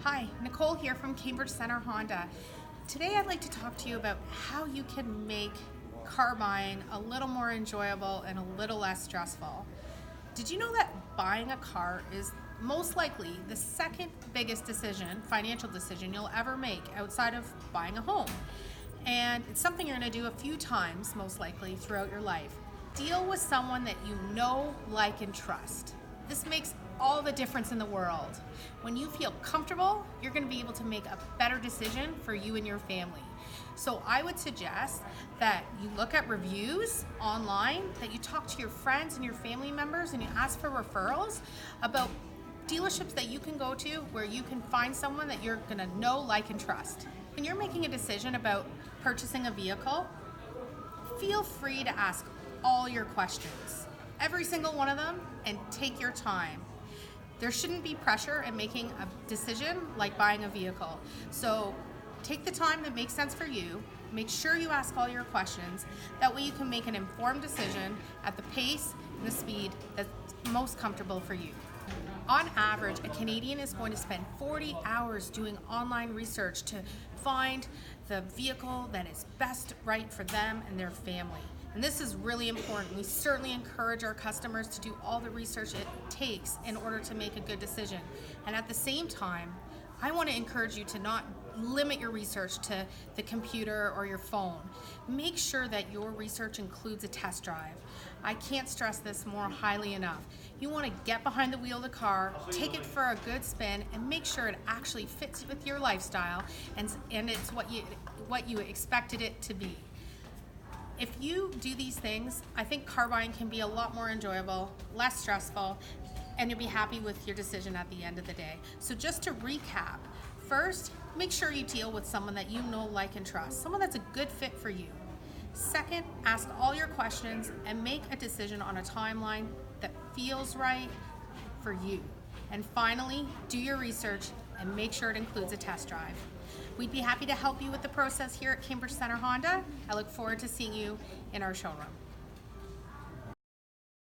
Hi, Nicole here from Cambridge Center Honda. Today I'd like to talk to you about how you can make car buying a little more enjoyable and a little less stressful. Did you know that buying a car is most likely the second biggest financial decision you'll ever make outside of buying a home? And it's something you're going to do a few times, most likely, throughout your life. Deal with someone that you know, like, and trust. This makes all the difference in the world. When you feel comfortable, you're going to be able to make a better decision for you and your family. So I would suggest that you look at reviews online, that you talk to your friends and your family members, and you ask for referrals about dealerships that you can go to where you can find someone that you're going to know, like, and trust. When you're making a decision about purchasing a vehicle, feel free to ask all your questions, every single one of them, and take your time. There shouldn't be pressure in making a decision like buying a vehicle. So take the time that makes sense for you. Make sure you ask all your questions. That way you can make an informed decision at the pace and the speed that's most comfortable for you. On average, a Canadian is going to spend 40 hours doing online research to find the vehicle that is best right for them and their family. And this is really important. We certainly encourage our customers to do all the research it takes in order to make a good decision. And at the same time, I want to encourage you to not limit your research to the computer or your phone. Make sure that your research includes a test drive. I can't stress this more highly enough. You want to get behind the wheel of the car, take it for a good spin, and make sure it actually fits with your lifestyle and it's what you expected it to be. If you do these things, I think car buying can be a lot more enjoyable, less stressful, and you'll be happy with your decision at the end of the day. So just to recap, first, make sure you deal with someone that you know, like, and trust, someone that's a good fit for you. Second, ask all your questions and make a decision on a timeline that feels right for you. And finally, do your research and make sure it includes a test drive. We'd be happy to help you with the process here at Cambridge Center Honda. I look forward to seeing you in our showroom.